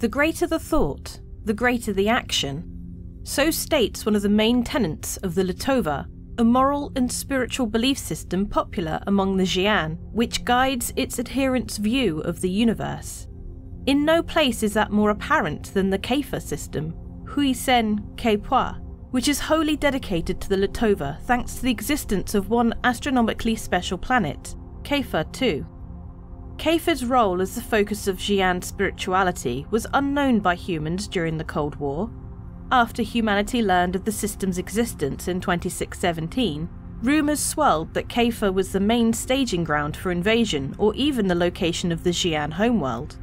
The greater the thought, the greater the action. So states one of the main tenets of the Litova, a moral and spiritual belief system popular among the Xi'An, which guides its adherents' view of the universe. In no place is that more apparent than the Kayfa system, Xi'An Kayfa, which is wholly dedicated to the Litova thanks to the existence of one astronomically special planet, Kayfa 2. Kayfa's role as the focus of Xi'an spirituality was unknown by humans during the Cold War. After humanity learned of the system's existence in 2617, rumours swirled that Kayfa was the main staging ground for invasion or even the location of the Xi'An homeworld.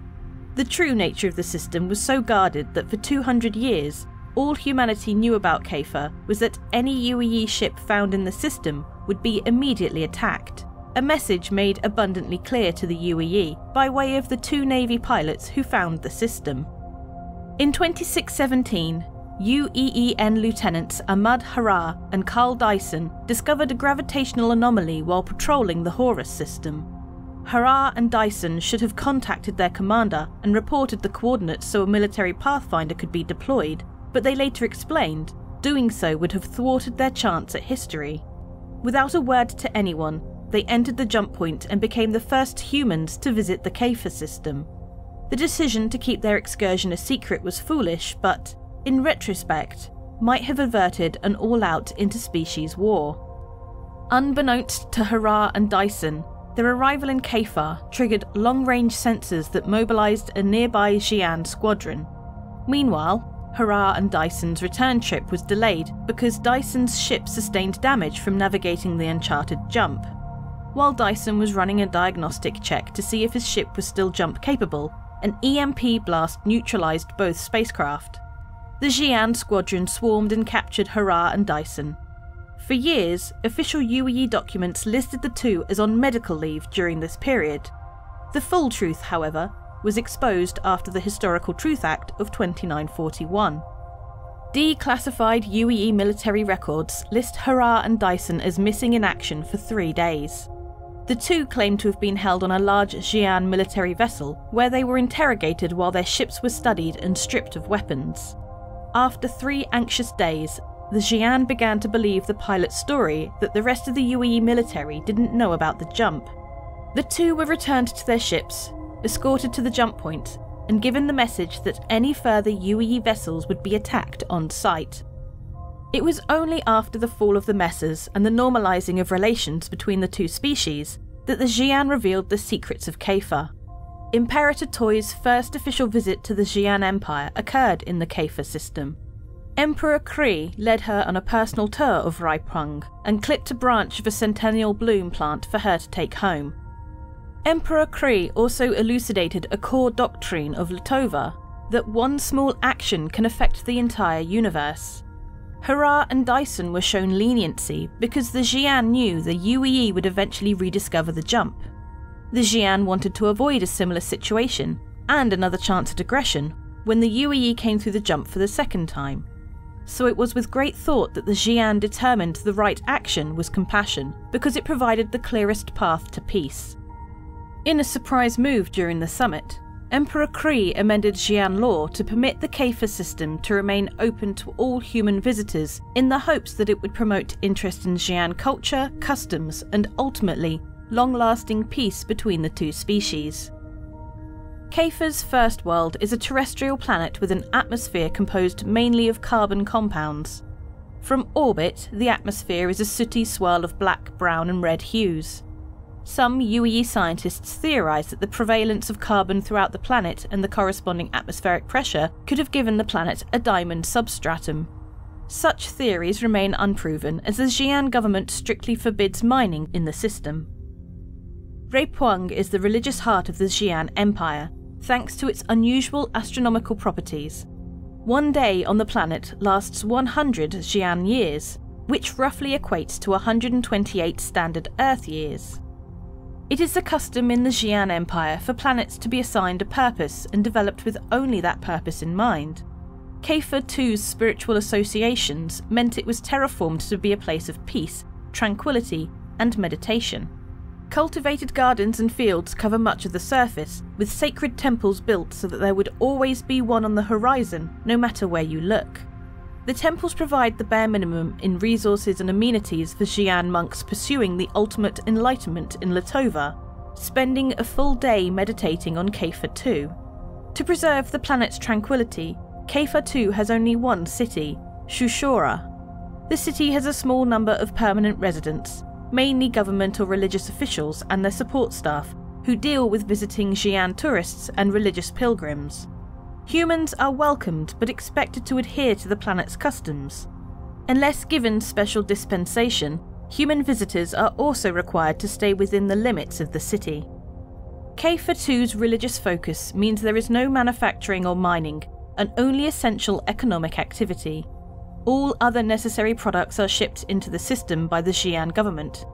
The true nature of the system was so guarded that for 200 years, all humanity knew about Kayfa was that any UEE ship found in the system would be immediately attacked, a message made abundantly clear to the UEE by way of the 2 Navy pilots who found the system. In 2617, UEEN Lieutenants Ahmad Hara and Carl Dyson discovered a gravitational anomaly while patrolling the Horus system. Hara and Dyson should have contacted their commander and reported the coordinates so a military pathfinder could be deployed, but they later explained doing so would have thwarted their chance at history. Without a word to anyone, they entered the jump point and became the first humans to visit the Kayfa system. The decision to keep their excursion a secret was foolish, but, in retrospect, might have averted an all-out interspecies war. Unbeknownst to Hara and Dyson, their arrival in Kayfa triggered long-range sensors that mobilised a nearby Xi'An squadron. Meanwhile, Hara and Dyson's return trip was delayed because Dyson's ship sustained damage from navigating the uncharted jump. While Dyson was running a diagnostic check to see if his ship was still jump capable, an EMP blast neutralised both spacecraft. The Xi'An squadron swarmed and captured Hara and Dyson. For years, official UEE documents listed the two as on medical leave during this period. The full truth, however, was exposed after the Historical Truth Act of 2941. Declassified UEE military records list Hara and Dyson as missing in action for 3 days. The two claim to have been held on a large Xi'An military vessel where they were interrogated while their ships were studied and stripped of weapons. After 3 anxious days, the Xi'An began to believe the pilot's story that the rest of the UEE military didn't know about the jump. The two were returned to their ships, escorted to the jump point, and given the message that any further UEE vessels would be attacked on sight. It was only after the fall of the Messers and the normalising of relations between the two species that the Xi'An revealed the secrets of Kayfa. Imperator Toy's first official visit to the Xi'An Empire occurred in the Kayfa system. Emperor Kree led her on a personal tour of Raipung and clipped a branch of a centennial bloom plant for her to take home. Emperor Kree also elucidated a core doctrine of Litova, that one small action can affect the entire universe. Hara and Dyson were shown leniency because the Xi'An knew the UEE would eventually rediscover the jump. The Xi'An wanted to avoid a similar situation, and another chance at aggression, when the UEE came through the jump for the second time. So it was with great thought that the Xi'An determined the right action was compassion, because it provided the clearest path to peace. In a surprise move during the summit, Emperor Kree amended Xi'An law to permit the Kayfa system to remain open to all human visitors in the hopes that it would promote interest in Xi'An culture, customs, and ultimately, long-lasting peace between the two species. Kayfa's first world is a terrestrial planet with an atmosphere composed mainly of carbon compounds. From orbit, the atmosphere is a sooty swirl of black, brown, and red hues. Some UEE scientists theorise that the prevalence of carbon throughout the planet and the corresponding atmospheric pressure could have given the planet a diamond substratum. Such theories remain unproven as the Xi'An government strictly forbids mining in the system. Raipung is the religious heart of the Xi'An Empire, thanks to its unusual astronomical properties. One day on the planet lasts 100 Xi'An years, which roughly equates to 128 standard Earth years. It is the custom in the Xi'An Empire for planets to be assigned a purpose and developed with only that purpose in mind. Kayfa 2's spiritual associations meant it was terraformed to be a place of peace, tranquility, and meditation. Cultivated gardens and fields cover much of the surface, with sacred temples built so that there would always be one on the horizon, no matter where you look. The temples provide the bare minimum in resources and amenities for Xi'An monks pursuing the ultimate enlightenment in Litova, spending a full day meditating on Kayfa 2. To preserve the planet's tranquility, Kayfa 2 has only one city, Shushora. The city has a small number of permanent residents, mainly government or religious officials and their support staff, who deal with visiting Xi'An tourists and religious pilgrims. Humans are welcomed but expected to adhere to the planet's customs. Unless given special dispensation, human visitors are also required to stay within the limits of the city. Kayfa 2's religious focus means there is no manufacturing or mining, and only essential economic activity. All other necessary products are shipped into the system by the Xi'An government.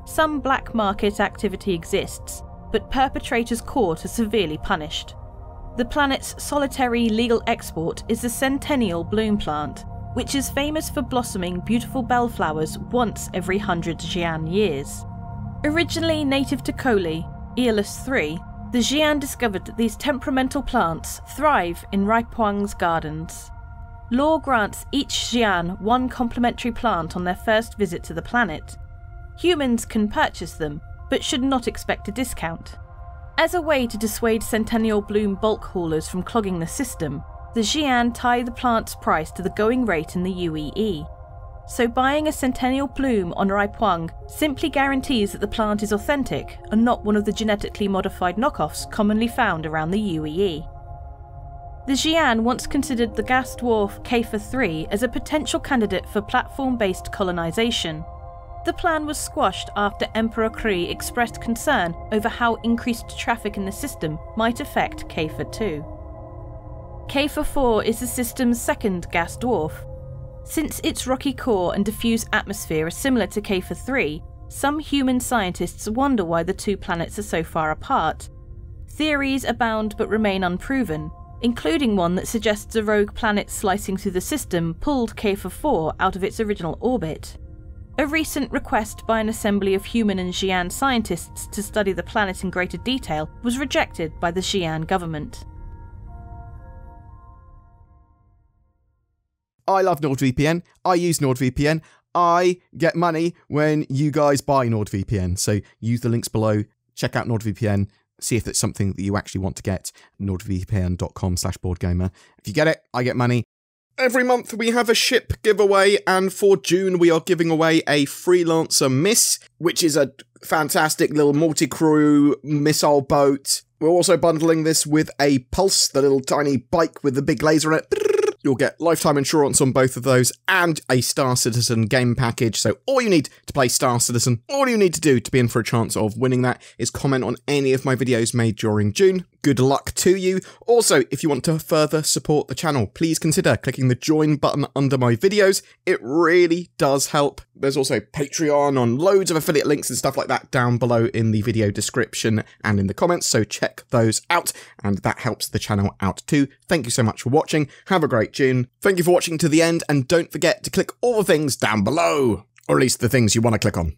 Some black market activity exists, but perpetrators caught are severely punished. The planet's solitary legal export is the Centennial Bloom Plant, which is famous for blossoming beautiful bellflowers once every 100 Xi'An years. Originally native to Coley, Aeolus III, the Xi'An discovered that these temperamental plants thrive in Raipuang's gardens. Law grants each Xi'An one complementary plant on their first visit to the planet. Humans can purchase them, but should not expect a discount. As a way to dissuade Centennial Bloom bulk haulers from clogging the system, the Xi'An tie the plant's price to the going rate in the UEE. So buying a Centennial Bloom on Raipuang simply guarantees that the plant is authentic and not one of the genetically modified knockoffs commonly found around the UEE. The Xi'An once considered the gas dwarf Kayfa 3 as a potential candidate for platform-based colonisation. The plan was squashed after Emperor Kree expressed concern over how increased traffic in the system might affect Kayfa 2. Kayfa 4 is the system's second gas dwarf. Since its rocky core and diffuse atmosphere are similar to Kayfa 3, some human scientists wonder why the two planets are so far apart. Theories abound but remain unproven, including one that suggests a rogue planet slicing through the system pulled Kayfa 4 out of its original orbit. A recent request by an assembly of human and Xi'An scientists to study the planet in greater detail was rejected by the Xi'An government. I love NordVPN. I use NordVPN. I get money when you guys buy NordVPN. So use the links below, check out NordVPN, see if it's something that you actually want to get. nordvpn.com/BoredGamer. If you get it, I get money. Every month we have a ship giveaway, and for June we are giving away a Freelancer Miss, which is a fantastic little multi-crew missile boat. We're also bundling this with a Pulse, the little tiny bike with the big laser in it. You'll get lifetime insurance on both of those and a Star Citizen game package. So all you need to play Star Citizen, all you need to do to be in for a chance of winning that is comment on any of my videos made during June. Good luck to you. Also, if you want to further support the channel, please consider clicking the join button under my videos. It really does help. There's also Patreon on loads of affiliate links and stuff like that down below in the video description and in the comments, so check those out, and that helps the channel out too. Thank you so much for watching. Have a great June. Thank you for watching to the end, and don't forget to click all the things down below, or at least the things you want to click on.